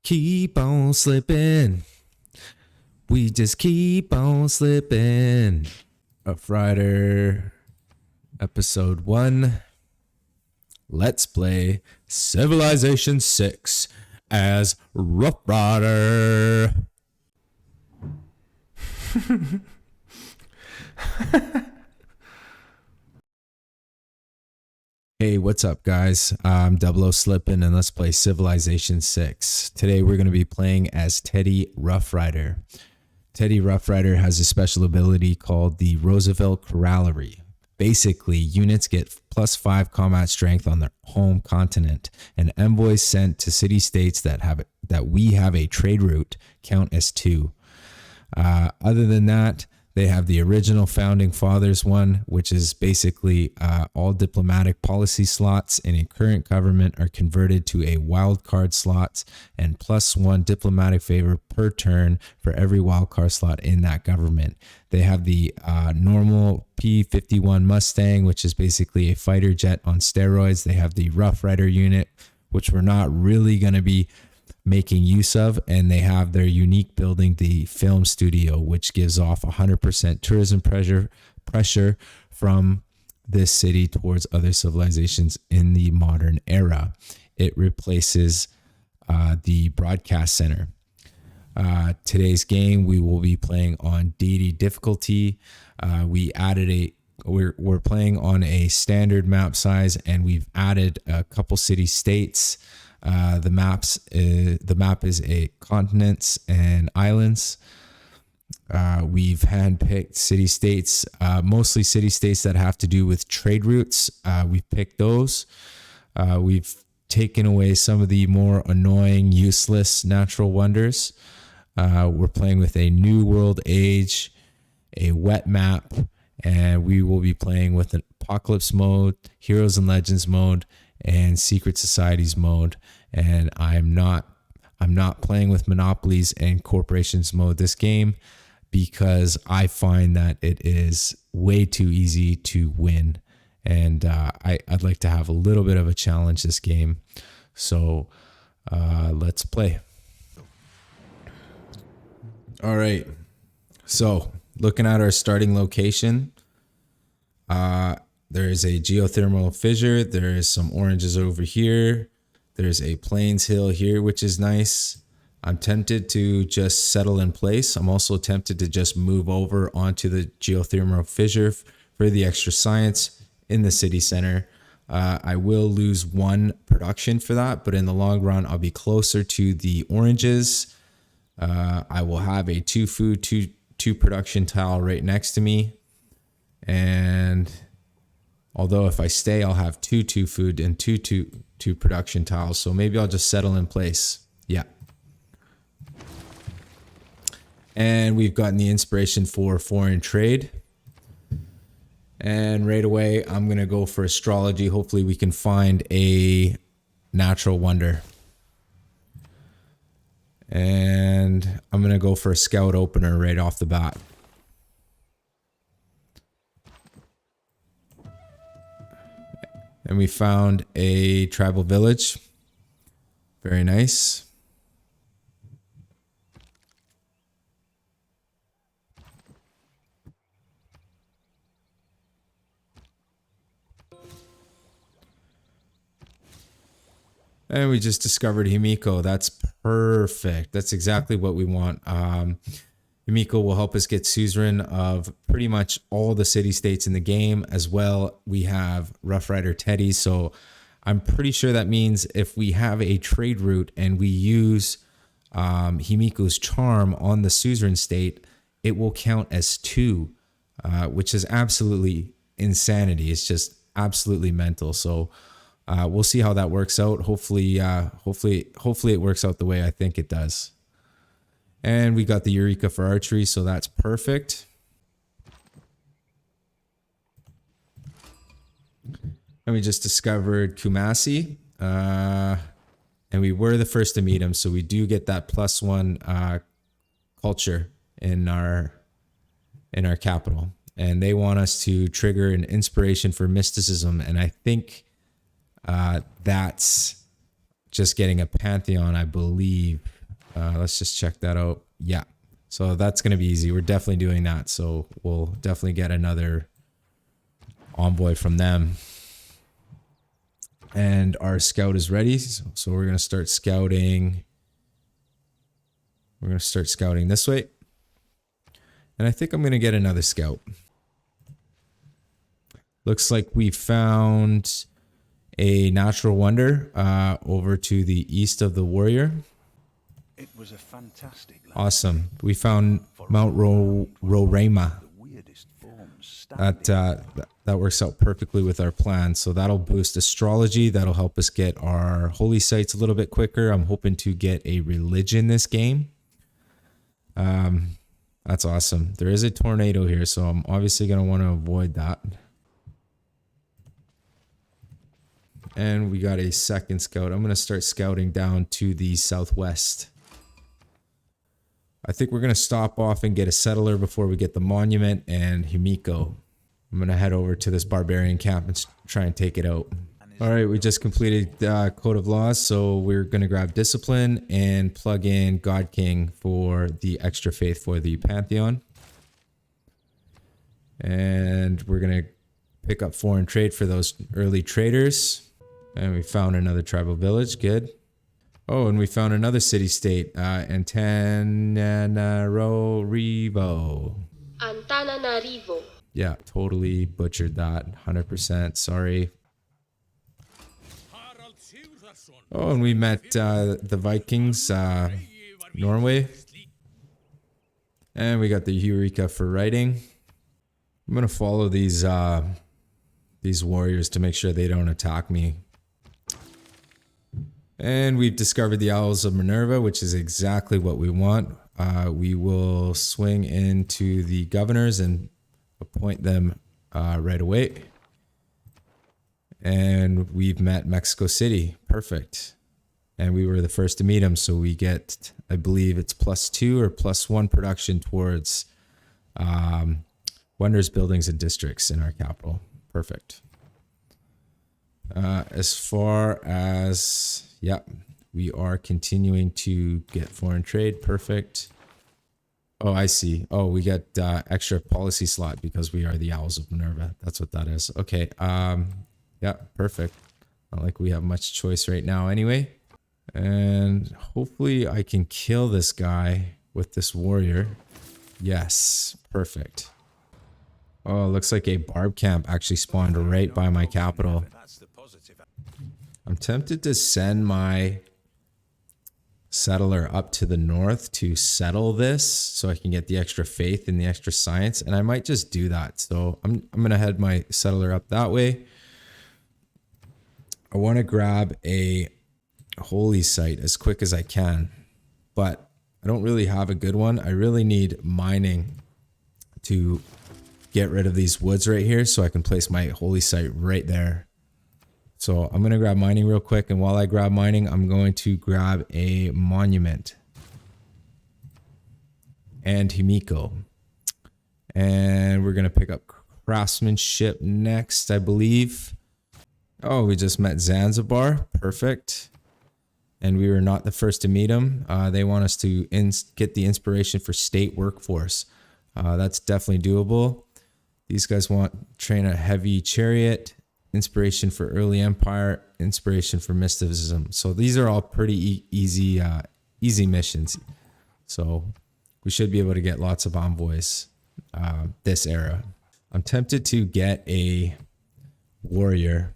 Keep on slipping. We just keep on slipping. Rough Rider, episode 1. Let's play Civilization 6 as Rough Rider. Hey, what's up, guys? I'm Double O Slippin', and let's play Civilization 6. Today, we're going to be playing as Teddy Rough Rider. Teddy Rough Rider has a special ability called the Roosevelt Cavalry. Basically, units get +5 combat strength on their home continent, and envoys sent to city-states that we have a trade route count as 2. Other than that, they have the original Founding Fathers one, which is basically all diplomatic policy slots in a current government are converted to a wildcard slots and +1 diplomatic favor per turn for every wildcard slot in that government. They have the normal P-51 Mustang, which is basically a fighter jet on steroids. They have the Rough Rider unit, which we're not really going to be making use of, and they have their unique building, the film studio, which gives off 100% tourism pressure from this city towards other civilizations in the modern era. It replaces the broadcast center. Today's game, we will be playing on Deity difficulty. We're playing on a standard map size, and we've added a couple city states. The map is a continents and islands. We've handpicked city-states, mostly city-states that have to do with trade routes. We've picked those. We've taken away some of the more annoying, useless natural wonders. We're playing with a New World Age, a wet map, and we will be playing with an Apocalypse mode, Heroes and Legends mode, and Secret Societies mode. And I'm not playing with monopolies and corporations mode this game because I find that it is way too easy to win, and I'd like to have a little bit of a challenge this game. So let's play. All right, so looking at our starting location, there is a geothermal fissure. There is some oranges over here. There's a plains hill here, which is nice. I'm tempted to just settle in place. I'm also tempted to just move over onto the geothermal fissure for the extra science in the city center. I will lose 1 production for that, but in the long run, I'll be closer to the oranges. I will have a 2 food, 2 production tile right next to me. And although if I stay, I'll have 2 food and 2 production tiles. So maybe I'll just settle in place. Yeah. And we've gotten the inspiration for foreign trade. And right away, I'm going to go for astrology. Hopefully we can find a natural wonder. And I'm going to go for a scout opener right off the bat. And we found a tribal village. Very nice. And we just discovered Himiko. That's perfect. That's exactly what we want. Himiko will help us get suzerain of pretty much all the city-states in the game as well. We have Rough Rider Teddy, so I'm pretty sure that means if we have a trade route and we use Himiko's charm on the suzerain state, it will count as 2, which is absolutely insanity. It's just absolutely mental. So we'll see how that works out. Hopefully it works out the way I think it does. And we got the Eureka for archery, so that's perfect. And we just discovered Kumasi. And we were the first to meet him, so we do get that +1 culture in our capital. And they want us to trigger an inspiration for mysticism. And I think that's just getting a Pantheon, I believe. Let's just check that out. Yeah. So that's going to be easy. We're definitely doing that. So we'll definitely get another envoy from them. And our scout is ready. So we're going to start scouting. We're going to start scouting this way. And I think I'm going to get another scout. Looks like we found a natural wonder over to the east of the warrior. It was a fantastic land. Awesome. We found Mount Roraima. That works out perfectly with our plan. So that'll boost astrology. That'll help us get our holy sites a little bit quicker. I'm hoping to get a religion this game. That's awesome. There is a tornado here, so I'm obviously going to want to avoid that. And we got a second scout. I'm going to start scouting down to the southwest. I think we're going to stop off and get a settler before we get the monument and Himiko. I'm going to head over to this barbarian camp and try and take it out. All right, we just completed Code of Laws, so we're going to grab Discipline and plug in God King for the extra faith for the Pantheon. And we're going to pick up foreign trade for those early traders. And we found another tribal village. Good. Oh, and we found another city-state. Antananarivo. Antananarivo. Yeah, totally butchered that. 100%. Sorry. Oh, and we met the Vikings, Norway. And we got the Eureka for writing. I'm going to follow these warriors to make sure they don't attack me. And we've discovered the Owls of Minerva, which is exactly what we want. We will swing into the governors and appoint them right away. And we've met Mexico City. Perfect. And we were the first to meet them, so we get, I believe it's +2 or +1 production towards wonders, buildings, and districts in our capital. Perfect. As far as, yeah, we are continuing to get foreign trade. Perfect. Oh, I see. Oh, we get extra policy slot because we are the Owls of Minerva. That's what that is. Okay. Yeah, perfect. Not like we have much choice right now anyway. And hopefully I can kill this guy with this warrior. Yes, perfect. Oh, looks like a barb camp actually spawned right by my capital. I'm tempted to send my settler up to the north to settle this so I can get the extra faith and the extra science, and I might just do that. So I'm gonna head my settler up that way. I want to grab a holy site as quick as I can, but I don't really have a good one. I really need mining to get rid of these woods right here so I can place my holy site right there. So I'm going to grab mining real quick, and while I grab mining, I'm going to grab a monument and Himiko. And we're going to pick up craftsmanship next, I believe. Oh, we just met Zanzibar. Perfect. And we were not the first to meet them. They want us to get the inspiration for state workforce. That's definitely doable. These guys want train a heavy chariot, inspiration for early empire, inspiration for mysticism. So these are all pretty easy missions. So we should be able to get lots of envoys this era. I'm tempted to get a warrior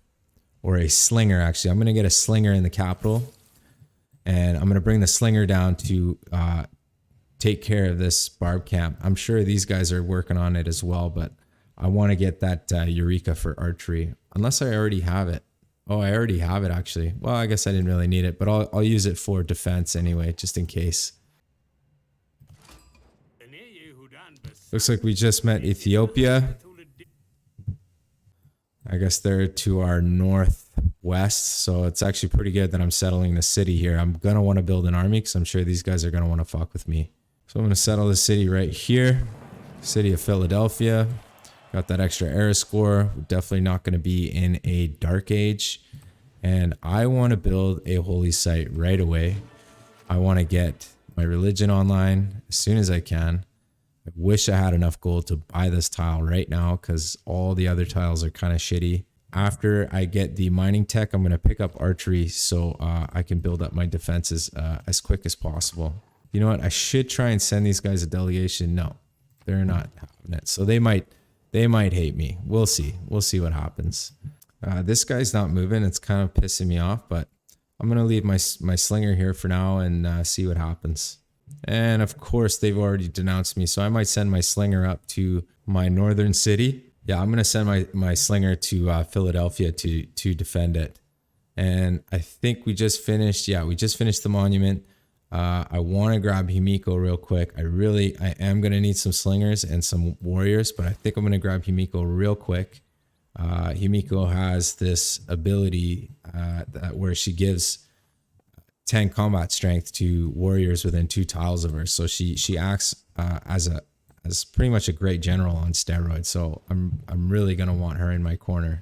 or a slinger. Actually, I'm going to get a slinger in the capital, and I'm going to bring the slinger down to take care of this barb camp. I'm sure these guys are working on it as well, but I want to get that Eureka for archery, unless I already have it. Oh, I already have it actually. Well, I guess I didn't really need it, but I'll use it for defense anyway, just in case. Looks like we just met Ethiopia. I guess they're to our northwest, so it's actually pretty good that I'm settling the city here. I'm going to want to build an army because I'm sure these guys are going to want to fuck with me. So I'm going to settle the city right here. City of Philadelphia. Got that extra era score. We're definitely not going to be in a dark age. And I want to build a holy site right away. I want to get my religion online as soon as I can. I wish I had enough gold to buy this tile right now because all the other tiles are kind of shitty. After I get the mining tech, I'm going to pick up archery so I can build up my defenses as quick as possible. You know what? I should try and send these guys a delegation. No, they're not having it. So they might hate me. We'll see. We'll see what happens. This guy's not moving. It's kind of pissing me off, but I'm going to leave my slinger here for now and see what happens. And of course, they've already denounced me. So I might send my slinger up to my northern city. Yeah, I'm going to send my slinger to Philadelphia to defend it. And I think we just finished. Yeah, we just finished the monument. I want to grab Himiko real quick. I am going to need some slingers and some warriors, but I think I'm going to grab Himiko real quick. Himiko has this ability where she gives 10 combat strength to warriors within 2 tiles of her. So she acts as pretty much a great general on steroids. So I'm really gonna want her in my corner.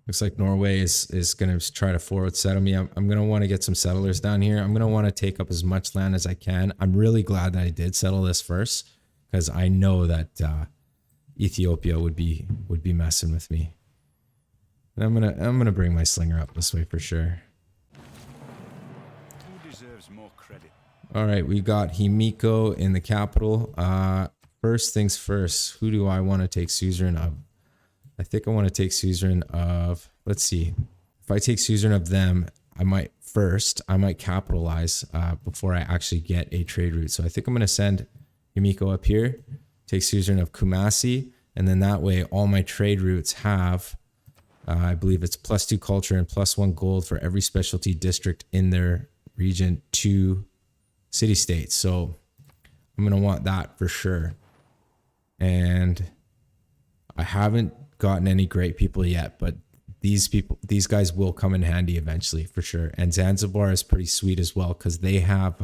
Looks like Norway is gonna try to forward settle me. I'm gonna want to get some settlers down here. I'm gonna want to take up as much land as I can. I'm really glad that I did settle this first because I know that Ethiopia would be messing with me. And I'm gonna bring my slinger up this way for sure. Who deserves more credit? All right, we got Himiko in the capital. First things first, who do I want to take suzerain of? I think I want to take suzerain of, let's see. If I take suzerain of them, I might capitalize before I actually get a trade route. So I think I'm going to send Himiko up here, take suzerain of Kumasi, and then that way all my trade routes have, I believe it's +2 culture and +1 gold for every specialty district in their region to city states. So I'm going to want that for sure. And I haven't gotten any great people yet, but these guys will come in handy eventually for sure. And Zanzibar is pretty sweet as well because they have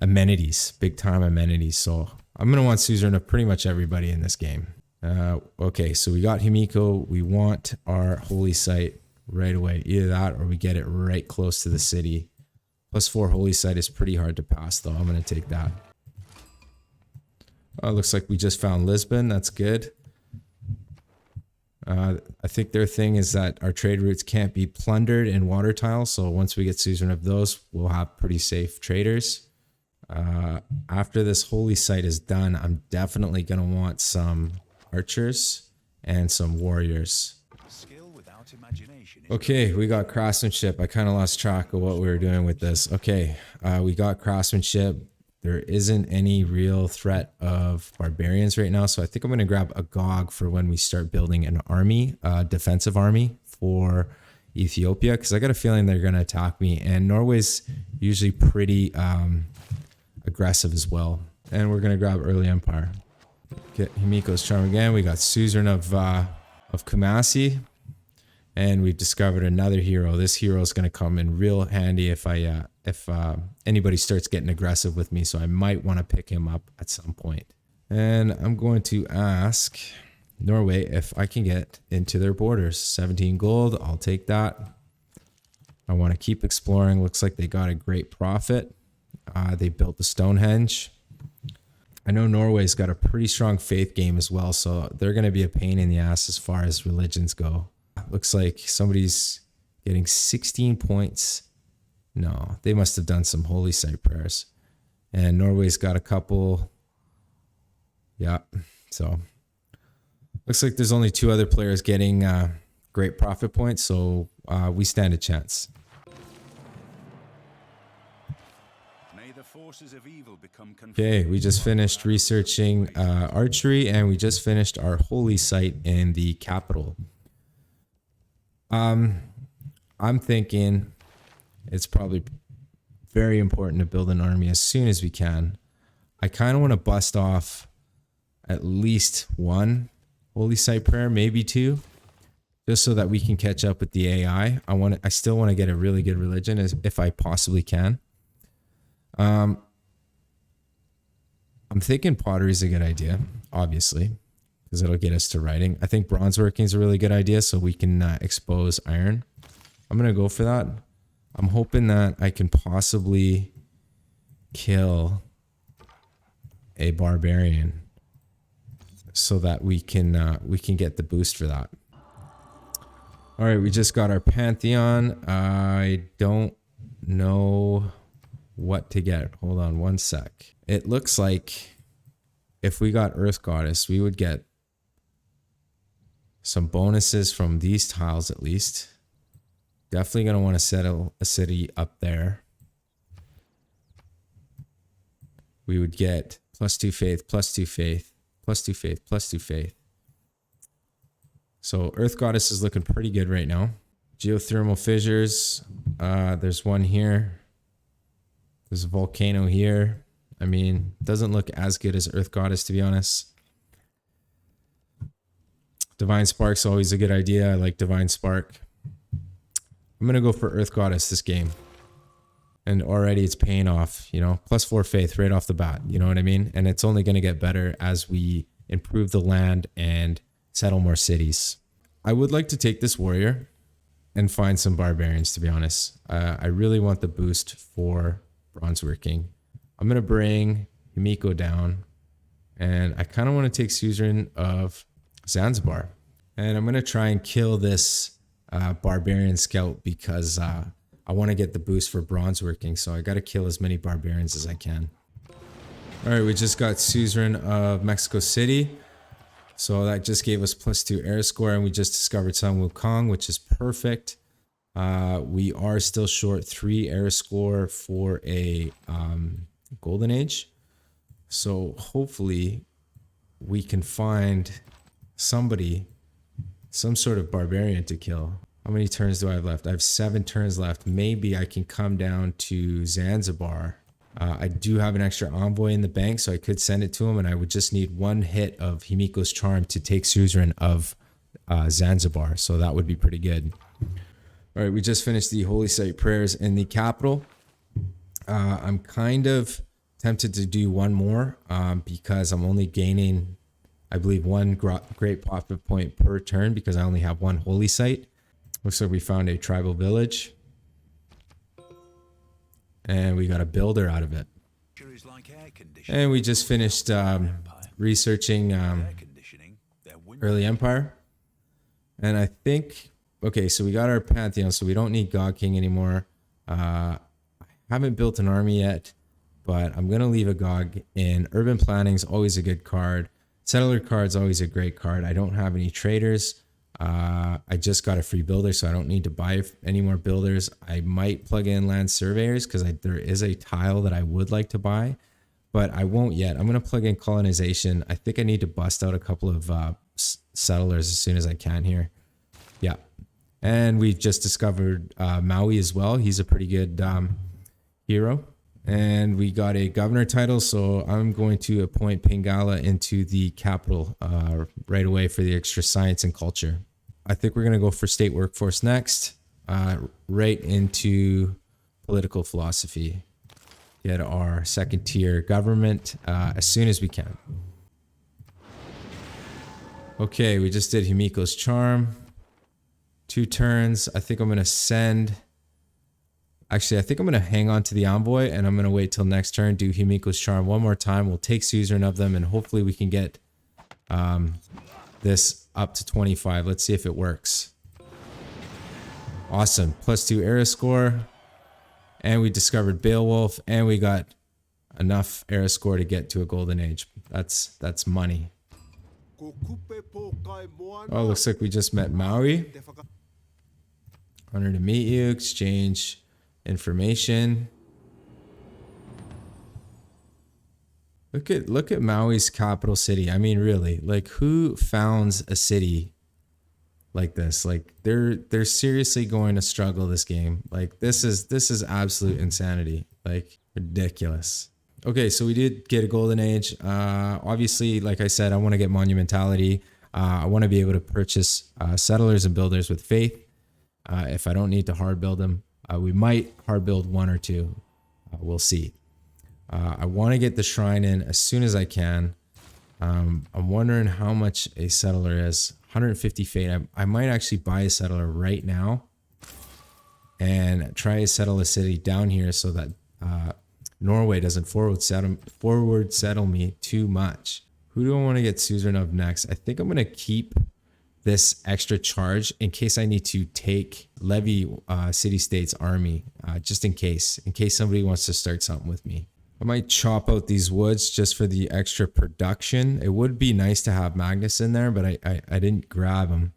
amenities, big time amenities. So I'm going to want suzerain of pretty much everybody in this game. Okay, so we got Himiko. We want our holy site right away. Either that or we get it right close to the city. +4 holy site is pretty hard to pass though. I'm going to take that. Looks like we just found Lisbon. That's good. I think their thing is that our trade routes can't be plundered in water tiles. So once we get suzerain of those, we'll have pretty safe traders. After this holy site is done, I'm definitely going to want some archers and some warriors. Skill without imagination. Okay, we got craftsmanship. I kind of lost track of what we were doing with this. Okay, we got craftsmanship. There isn't any real threat of barbarians right now, so I think I'm going to grab a Gog for when we start building an army, defensive army for Ethiopia, because I got a feeling they're going to attack me, and Norway's usually pretty aggressive as well. And we're going to grab early empire. Get Himiko's charm again. We got suzerain of Kumasi, and we've discovered another hero. This hero is going to come in real handy if anybody starts getting aggressive with me, so I might want to pick him up at some point. And I'm going to ask Norway if I can get into their borders. 17 gold, I'll take that. I want to keep exploring. Looks like they got a great profit. They built the Stonehenge. I know Norway's got a pretty strong faith game as well, so they're going to be a pain in the ass as far as religions go. Looks like somebody's getting 16 points. No, they must have done some holy site prayers. And Norway's got a couple. Yeah, so looks like there's only 2 other players getting great profit points, so we stand a chance. May the forces of evil become Okay, we just finished researching archery, and we just finished our holy site in the capital. I'm thinking it's probably very important to build an army as soon as we can. I kind of want to bust off at least 1 holy site prayer, maybe 2, just so that we can catch up with the AI. I still want to get a really good religion if I possibly can. I'm thinking pottery is a good idea, obviously. because it'll get us to writing. I think bronze working is a really good idea, so we can expose iron. I'm gonna go for that. I'm hoping that I can possibly kill a barbarian so that we can get the boost for that. All right, we just got our Pantheon. I don't know what to get. Hold on one sec. It looks like if we got Earth Goddess, we would get some bonuses from these tiles at least. Definitely going to want to settle a city up there. We would get +2 faith, +2 faith, +2 faith, +2 faith. So Earth Goddess is looking pretty good right now. Geothermal fissures. There's one here. There's a volcano here. I mean, doesn't look as good as Earth Goddess, to be honest. Divine Spark's always a good idea. I like Divine Spark. I'm going to go for Earth Goddess this game. And already it's paying off, you know, +4 faith right off the bat. You know what I mean? And it's only going to get better as we improve the land and settle more cities. I would like to take this warrior and find some barbarians, to be honest. I really want the boost for bronze working. I'm going to bring Himiko down, and I kind of want to take suzerain of Zanzibar. And I'm going to try and kill this barbarian scout because I want to get the boost for bronze working. So I got to kill as many barbarians as I can. All right, we just got suzerain of Mexico City. So that just gave us +2 air score, and we just discovered Sun Wukong, which is perfect. We are still short 3 air score for a golden age. So hopefully we can find somebody, some sort of barbarian to kill. How many turns do I have left? I have 7 turns left. Maybe I can come down to Zanzibar. I do have an extra envoy in the bank, so I could send it to him, and I would just need 1 hit of Himiko's Charm to take suzerain of Zanzibar. So that would be pretty good. All right, we just finished the Holy Site prayers in the capital. I'm kind of tempted to do one more because I'm only gaining, I believe, 1 great profit point per turn because I only have 1 Holy Site. Looks like we found a tribal village. And we got a builder out of it. And we just finished researching early empire. And I think, okay, so we got our Pantheon, so we don't need God King anymore. I haven't built an army yet, but I'm going to leave a GOG in. Urban planning is always a good card. Settler card's always a great card. I don't have any traders. I just got a free builder, so I don't need to buy any more builders. I might plug in land surveyors because there is a tile that I would like to buy, but I won't yet. I'm going to plug in colonization. I think I need to bust out a couple of settlers as soon as I can here. Yeah. And we've just discovered Maui as well. He's a pretty good hero. And we got a governor title, so I'm going to appoint Pingala into the capital right away for the extra science and culture. I think we're going to go for state workforce next, right into political philosophy. Get our 2nd tier government as soon as we can. Okay, we just did Himiko's Charm. 2 turns. I think I'm going to send... Actually, I think I'm going to hang on to the envoy, and I'm going to wait till next turn, do Himiko's Charm one more time. We'll take suzerain of them, and hopefully we can get this up to 25. Let's see if it works. Awesome. +2 era score. And we discovered Beowulf, and we got enough era score to get to a golden age. That's money. Oh, looks like we just met Maui. Honored to meet you. Exchange information. Look at Maui's capital city. I mean, really, like, who founds a city like this? Like, they're seriously going to struggle this game. Like, this is absolute insanity. Like, ridiculous. Okay, so we did get a golden age. Obviously, like I said, I want to get monumentality. I want to be able to purchase settlers and builders with faith. If I don't need to hard build them, we might hard build 1 or 2. We'll see. I want to get the shrine in as soon as I can. I'm wondering how much a settler is. 150 fate. I might actually buy a settler right now and try to settle a city down here so that Norway doesn't forward settle me too much. Who do I want to get suzerain of next? I think I'm going to keep this extra charge in case I need to levy city-state's army, just in case somebody wants to start something with me. I might chop out these woods just for the extra production. It would be nice to have Magnus in there, but I didn't grab him.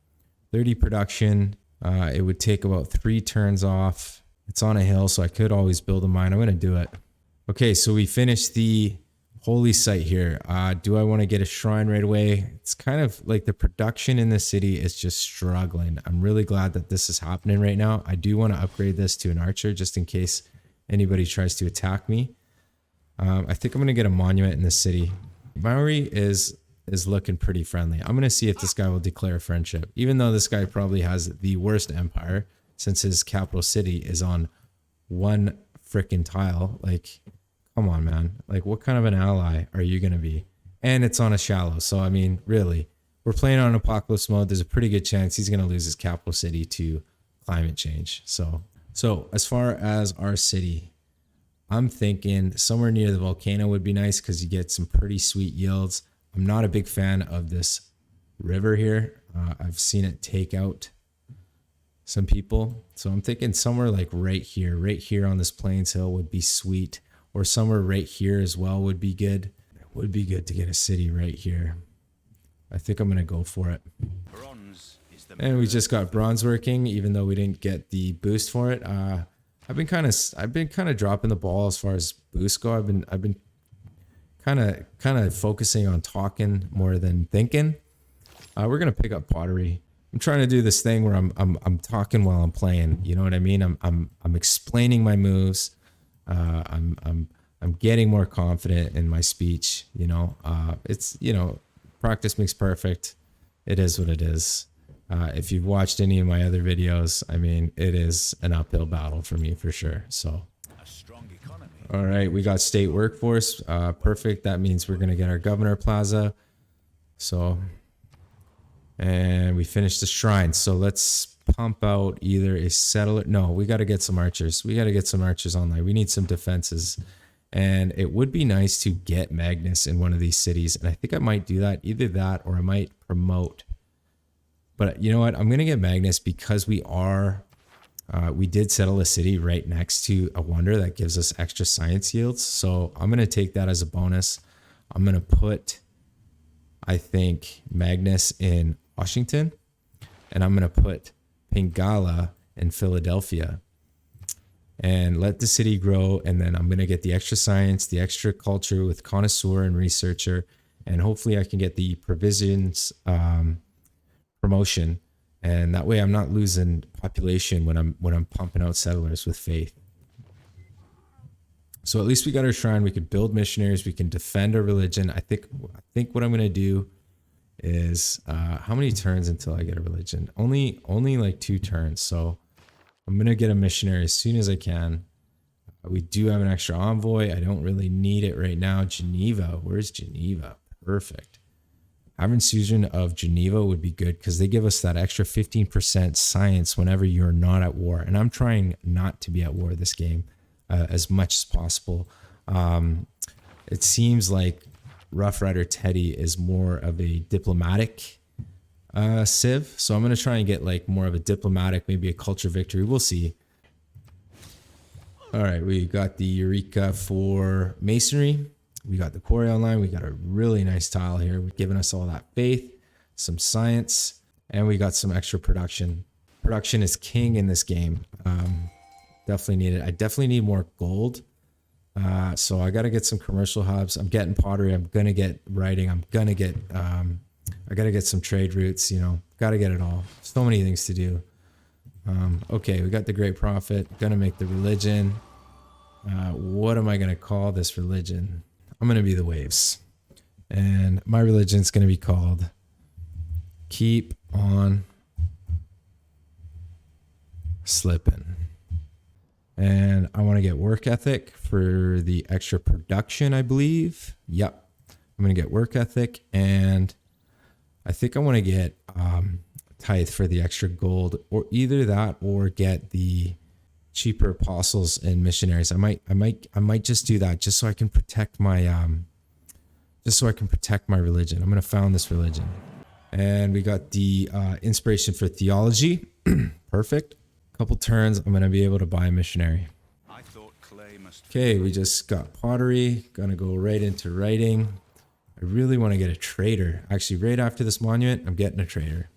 30 production. It would take about 3 turns off. It's on a hill, so I could always build a mine. I'm going to do it. Okay, so we finished the holy site here. Do I want to get a shrine right away? It's kind of like the production in the city is just struggling. I'm really glad that this is happening right now. I do want to upgrade this to an archer just in case anybody tries to attack me. I think I'm going to get a monument in the city. Maori is looking pretty friendly. I'm going to see if this guy will declare friendship, even though this guy probably has the worst empire since his capital city is on one freaking tile. Like, come on, man. Like, what kind of an ally are you going to be? And it's on a shallow. So, I mean, really, we're playing on apocalypse mode. There's a pretty good chance he's going to lose his capital city to climate change. So as far as our city, I'm thinking somewhere near the volcano would be nice because you get some pretty sweet yields. I'm not a big fan of this river here. I've seen it take out some people. So I'm thinking somewhere like right here on this Plains Hill would be sweet. Or somewhere right here as well would be good. It would be good to get a city right here. I think I'm going to go for it. And we just got bronze working, even though we didn't get the boost for it. I've been kind of dropping the ball as far as boosts go. I've been kind of focusing on talking more than thinking. We're gonna pick up pottery. I'm trying to do this thing where I'm talking while I'm playing. You know what I mean? I'm explaining my moves. I'm getting more confident in my speech. You know, it's, you know, practice makes perfect. It is what it is. If you've watched any of my other videos, I mean, it is an uphill battle for me for sure. So, all right, we got state workforce. Perfect. That means we're going to get our governor plaza. So, and we finished the shrine. So let's pump out either a settler. No, we got to get some archers. We got to get some archers online. We need some defenses. And it would be nice to get Magnus in one of these cities. And I think I might do that. Either that or I might promote. But you know what? I'm going to get Magnus because we did settle a city right next to a wonder that gives us extra science yields. So I'm going to take that as a bonus. I'm going to put, I think, Magnus in Washington. And I'm going to put Pingala in Philadelphia. And let the city grow. And then I'm going to get the extra science, the extra culture with connoisseur and researcher. And hopefully I can get the provisions promotion, and that way I'm not losing population when I'm pumping out settlers with faith. So at least we got our shrine. We could build missionaries. We can defend our religion. I think what I'm gonna do is how many turns until I get a religion? Only like 2 turns. So I'm gonna get a missionary as soon as I can. We do have an extra envoy. I don't really need it right now. Geneva, where's Geneva? Perfect. Having suzerain of Geneva would be good because they give us that extra 15% science whenever you're not at war. And I'm trying not to be at war this game as much as possible. It seems like Rough Rider Teddy is more of a diplomatic civ. So I'm going to try and get like more of a diplomatic, maybe a culture victory. We'll see. All right, we got the Eureka for masonry. We got the quarry online. We got a really nice tile here. We've given us all that faith, some science, and we got some extra production. Production is king in this game. Definitely need it. I definitely need more gold. So I got to get some commercial hubs. I'm getting pottery. I'm going to get writing. I'm going to get, I got to get some trade routes, you know, got to get it all. So many things to do. Okay, we got the great prophet. Going to make the religion. What am I going to call this religion? I'm going to be the waves. And my religion's going to be called Keep On Slipping. And I want to get work ethic for the extra production, I believe. Yep. I'm going to get work ethic, and I think I want to get tithe for the extra gold, or either that or get the cheaper apostles and missionaries. I might just do that just so I can protect my religion. I'm going to found this religion. And we got the inspiration for theology. Perfect. Couple turns, I'm going to be able to buy a missionary. I thought clay must. Okay, we just got pottery. Gonna go right into writing. I really want to get a trader. Actually, right after this monument, I'm getting a trader.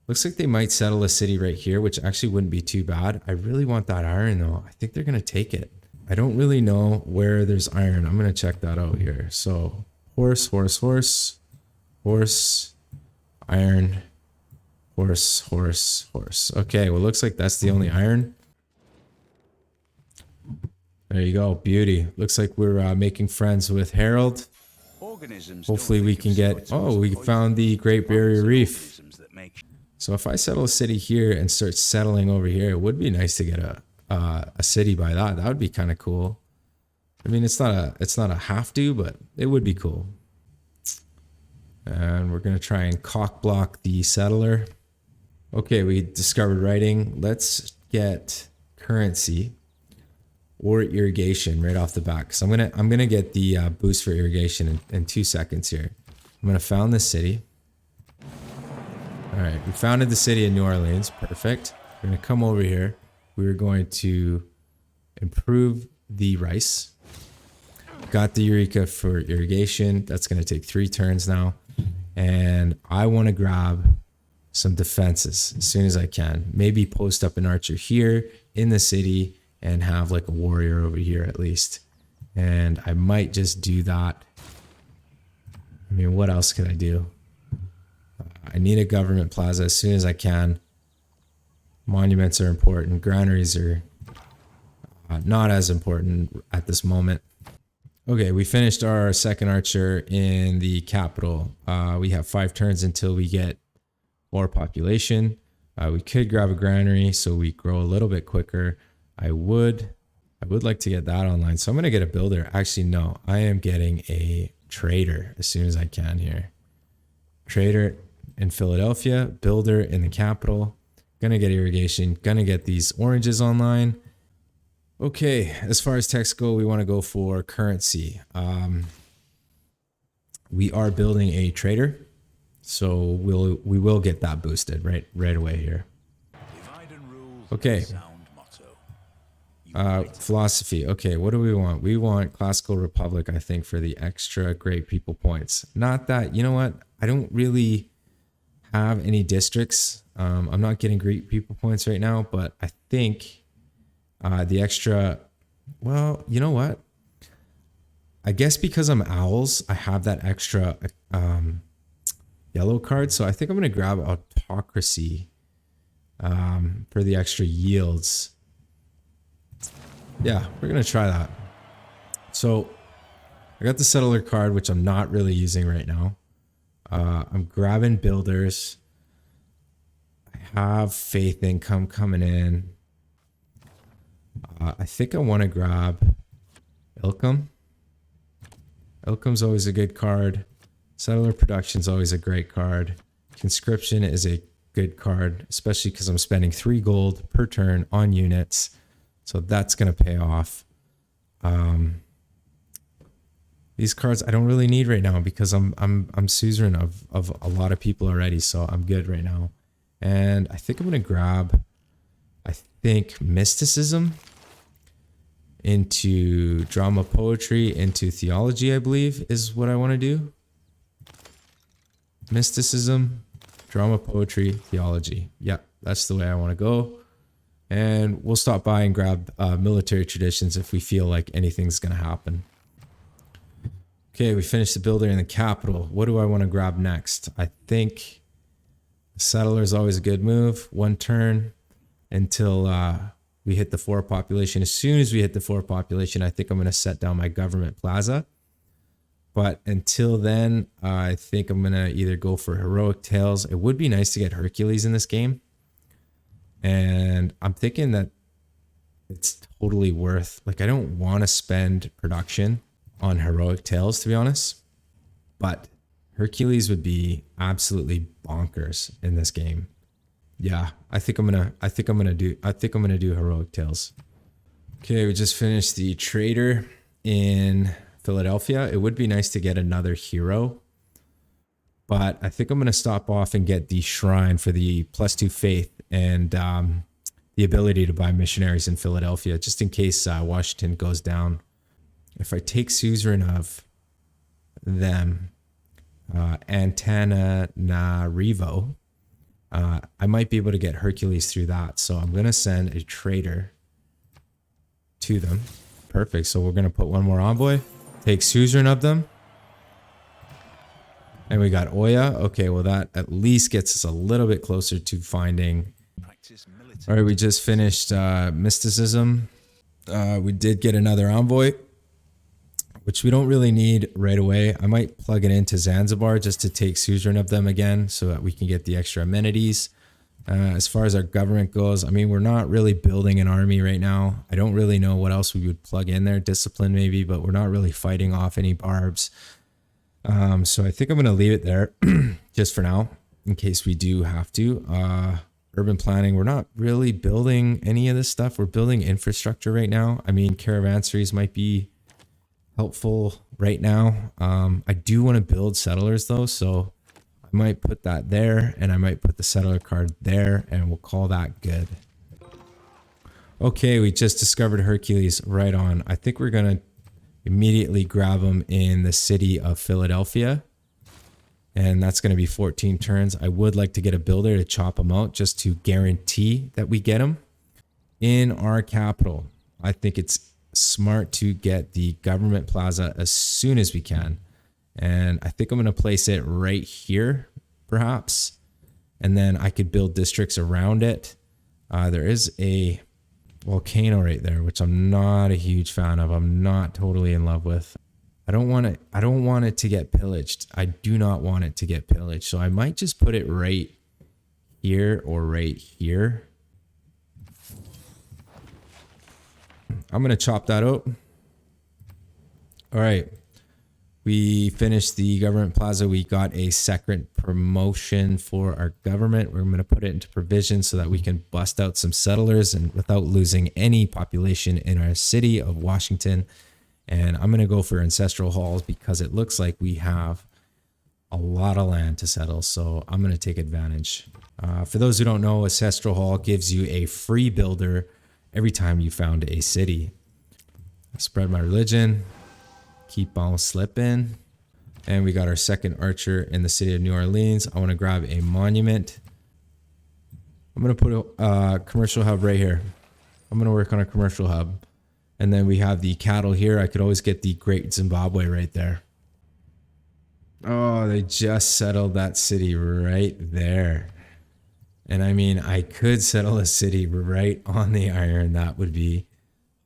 Looks like they might settle a city right here, which actually wouldn't be too bad. I really want that iron though. I think they're gonna take it. I don't really know where there's iron. I'm gonna check that out here. So horse, iron, horse. Okay, well, looks like that's the only iron. There you go, beauty. Looks like we're making friends with Harold. Organisms Hopefully we can get, oh, we found the Great Barrier Reef. So if I settle a city here and start settling over here, it would be nice to get a city by that. That would be kind of cool. I mean, it's not a have to, but it would be cool. And we're gonna try and cock block the settler. Okay, we discovered writing. Let's get currency or irrigation right off the bat. So I'm gonna get the boost for irrigation in 2 seconds here. I'm gonna found this city. All right, we founded the city of New Orleans. Perfect. We're gonna come over here. We're going to improve the rice. Got the Eureka for irrigation. That's gonna take 3 turns now. And I want to grab some defenses as soon as I can. Maybe post up an archer here in the city and have like a warrior over here at least. And I might just do that. I mean, what else could I do? I need a government plaza as soon as I can. Monuments are important. Granaries are not as important at this moment. Okay, we finished our second archer in the capital. We have 5 turns until we get more population. We could grab a granary so we grow a little bit quicker. I would like to get that online. So I'm gonna get a builder. Actually, no, I am getting a trader as soon as I can here. Trader in Philadelphia, builder in the capital. Gonna get irrigation, gonna get these oranges online. Okay, as far as text go, we want to go for currency. We are building a trader, so we will get that boosted right away here. Okay. Philosophy. Okay, what do we want? We want classical republic, I think, for the extra great people points. Not that, you know what? I don't really have any districts. I'm not getting great people points right now, but I think the extra, well, you know what? I guess because I'm owls, I have that extra yellow card. So I think I'm going to grab autocracy for the extra yields. Yeah, we're going to try that. So I got the settler card, which I'm not really using right now. I'm grabbing builders. I have faith income coming in. I think I want to grab Ilkum. Ilkum's always a good card. Settler Production's always a great card. Conscription is a good card, especially because I'm spending 3 gold per turn on units. So that's going to pay off. These cards I don't really need right now because I'm suzerain of a lot of people already, so I'm good right now. And I think I'm going to grab, I think, mysticism into drama poetry, into theology, I believe, is what I want to do. Mysticism, drama poetry, theology. Yeah, that's the way I want to go. And we'll stop by and grab military traditions if we feel like anything's going to happen. Okay, we finished the builder in the capital. What do I want to grab next? I think settler is always a good move. 1 turn until we hit the 4 population. As soon as we hit the 4 population, I think I'm going to set down my government plaza. But until then, I think I'm going to either go for heroic tales. It would be nice to get Hercules in this game. And I'm thinking that it's totally worth, like, I don't want to spend production on heroic tales, to be honest. but Hercules would be absolutely bonkers in this game. Yeah, I think I'm gonna do Heroic Tales. Okay, we just finished the Trader in Philadelphia. It would be nice to get another hero, but I think I'm gonna stop off and get the Shrine for the +2 faith and the ability to buy missionaries in Philadelphia, just in case Washington goes down. If I take suzerain of them, Antananarivo, I might be able to get Hercules through that. So I'm going to send a trader to them. Perfect. So we're going to put one more envoy, take suzerain of them. And we got Oya. Okay, well that at least gets us a little bit closer to finding. All right, we just finished mysticism. We did get another envoy, which we don't really need right away. I might plug it into Zanzibar just to take suzerain of them again so that we can get the extra amenities. As far as our government goes, I mean, we're not really building an army right now. I don't really know what else we would plug in there. Discipline maybe, but we're not really fighting off any barbs. So I think I'm going to leave it there just for now in case we do have to. Urban planning, we're not really building any of this stuff. We're building infrastructure right now. I mean, caravansaries might be helpful right now. I do want to build settlers though, so I might put that there and I might put the settler card there and we'll call that good. Okay, we just discovered Hercules. Right on. I think we're gonna immediately grab him in the city of Philadelphia, and that's going to be 14 turns. I would like to get a builder to chop him out just to guarantee that we get him in our capital. I think it's smart to get the government plaza as soon as we can. And I think I'm going to place it right here, perhaps. And then I could build districts around it. There is a volcano right there, which I'm not a huge fan of. I'm not totally in love with. I don't want it to get pillaged. I do not want it to get pillaged. So I might just put it right here or right here. I'm going to chop that out. All right. We finished the government plaza. We got a second promotion for our government. We're going to put it into provision so that we can bust out some settlers and without losing any population in our city of Washington. And I'm going to go for ancestral halls because it looks like we have a lot of land to settle. So I'm going to take advantage. For those who don't know, ancestral hall gives you a free builder every time you found a city. Spread my religion. Keep on slipping. And we got our second archer in the city of New Orleans. I want to grab a monument. I'm going to put a commercial hub right here. I'm going to work on a commercial hub. And then we have the cattle here. I could always get the Great Zimbabwe right there. Oh, they just settled that city right there. And I mean, I could settle a city right on the iron. That would be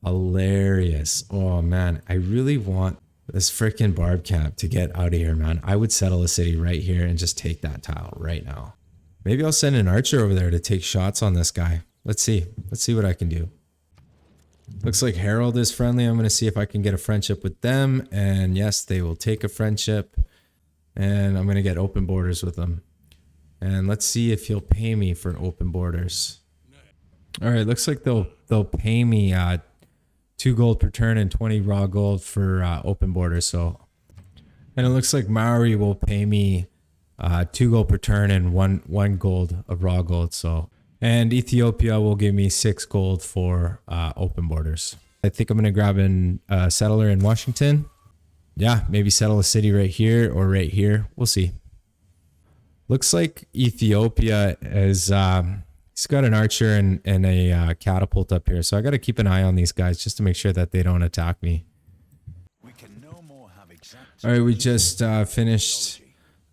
hilarious. Oh man, I really want this freaking barb camp to get out of here, man. I would settle a city right here and just take that tile right now. Maybe I'll send an archer over there to take shots on this guy. Let's see. Let's see what I can do. Looks like Harold is friendly. I'm going to see if I can get a friendship with them. And yes, they will take a friendship. And I'm going to get open borders with them. And let's see if he'll pay me for open borders. All right, looks like they'll pay me 2 gold per turn and 20 raw gold for open borders. So, and it looks like Maori will pay me 2 gold per turn and one gold of raw gold. So. And Ethiopia will give me 6 gold for open borders. I think I'm going to grab a settler in Washington. Yeah, maybe settle a city right here or right here. We'll see. Looks like Ethiopia is, he's got an archer and a catapult up here. So I got to keep an eye on these guys just to make sure that they don't attack me. All right, we just finished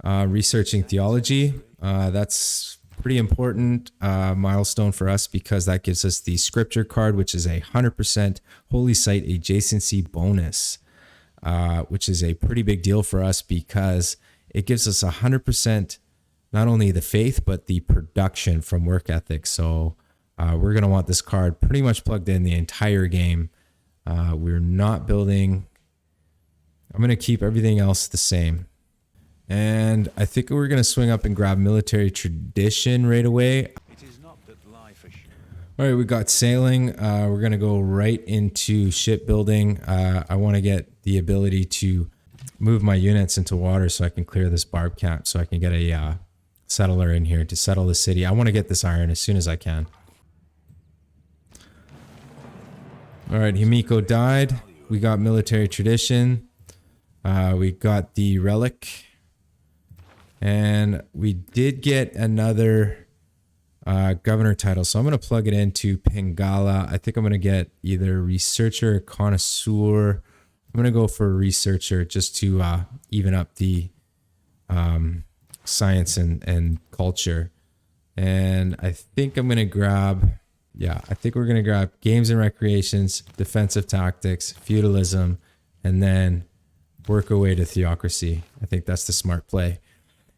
researching theology. That's pretty important milestone for us because that gives us the scripture card, which is a 100% holy site adjacency bonus, which is a pretty big deal for us because it gives us 100% not only the faith but the production from work ethic. So we're going to want this card pretty much plugged in the entire game. We're not building. I'm going to keep everything else the same. And I think we're going to swing up and grab military tradition right away. It is not that life is. All right, we got sailing. We're going to go right into shipbuilding. I want to get the ability to move my units into water so I can clear this barb camp, so I can get a settler in here to settle the city. I want to get this iron as soon as I can. All right, Himiko died. We got military tradition. We got the relic. And we did get another governor title. So I'm going to plug it into Pingala. I think I'm going to get either researcher or connoisseur. I'm going to go for researcher just to even up the science and culture. And I think I'm going to grab, I think we're going to grab games and recreations, defensive tactics, feudalism, and then work our way to theocracy. I think that's the smart play.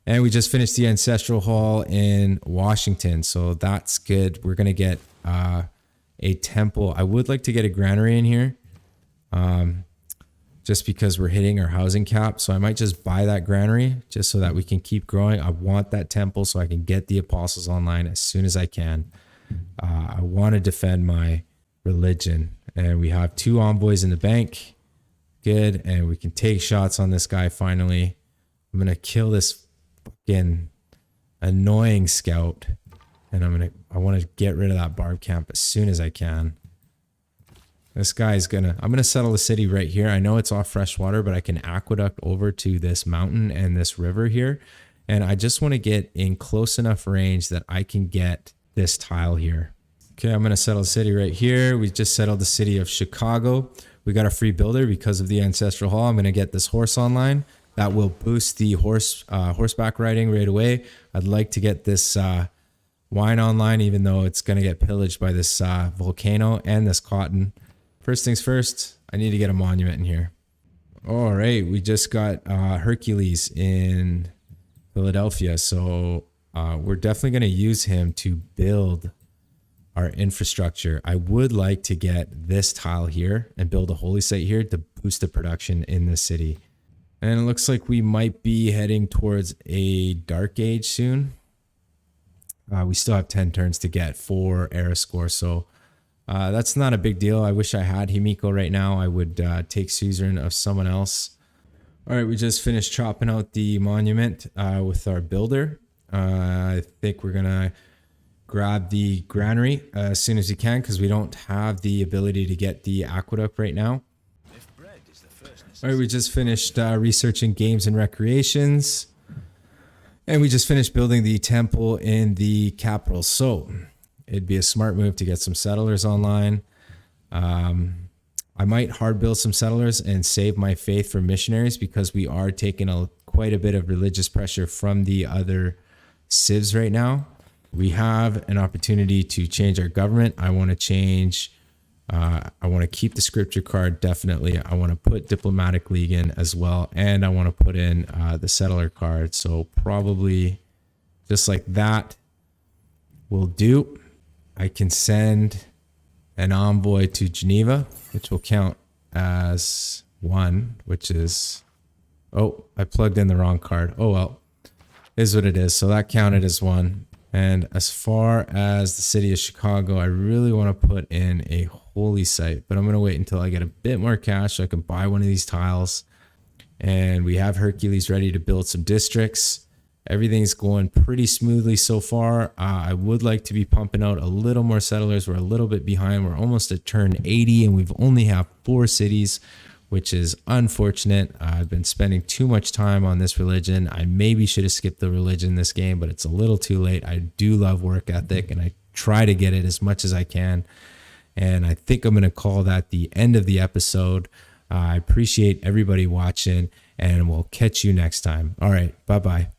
And we just finished the Ancestral Hall in Washington, so that's good. We're going to get a temple. I would like to get a granary in here just because we're hitting our housing cap. So I might just buy that granary just so that we can keep growing. I want that temple so I can get the apostles online as soon as I can. I want to defend my religion. And we have 2 envoys in the bank. Good. And we can take shots on this guy finally. I'm going to kill this fucking annoying scout. And I want to get rid of that barb camp as soon as I can. This guy's I'm going to settle the city right here. I know it's off fresh water, but I can aqueduct over to this mountain and this river here. And I just want to get in close enough range that I can get this tile here. Okay, I'm going to settle the city right here. We just settled the city of Chicago. We got a free builder because of the Ancestral Hall. I'm going to get this horse online. That will boost the horseback riding right away. I'd like to get this wine online, even though it's going to get pillaged by this volcano and this cotton. First things first, I need to get a monument in here. All right, we just got Hercules in Philadelphia. So we're definitely going to use him to build our infrastructure. I would like to get this tile here and build a holy site here to boost the production in the city. And it looks like we might be heading towards a dark age soon. We still have 10 turns to get for era score. So that's not a big deal. I wish I had Himiko right now. I would take suzerain of someone else. All right, we just finished chopping out the monument with our builder. I think we're going to grab the granary as soon as we can because we don't have the ability to get the aqueduct right now. All right, we just finished researching games and recreations. And we just finished building the temple in the capital. So it'd be a smart move to get some settlers online. I might hard build some settlers and save my faith for missionaries because we are taking quite a bit of religious pressure from the other civs right now. We have an opportunity to change our government. I want to change. I want to keep the scripture card, definitely. I want to put diplomatic league in as well. And I want to put in the settler card. So probably just like that will do. I can send an envoy to Geneva, which will count as 1, which is, oh, I plugged in the wrong card. Oh, well, is what it is. So that counted as 1. And as far as the city of Chicago, I really want to put in a holy site, but I'm going to wait until I get a bit more cash so I can buy one of these tiles. And we have Hercules ready to build some districts. Everything's going pretty smoothly so far. I would like to be pumping out a little more settlers. We're a little bit behind. We're almost at turn 80 and we've only have 4 cities, which is unfortunate. I've been spending too much time on this religion. I maybe should have skipped the religion this game, but it's a little too late. I do love work ethic and I try to get it as much as I can. And I think I'm going to call that the end of the episode. I appreciate everybody watching and we'll catch you next time. All right. Bye-bye.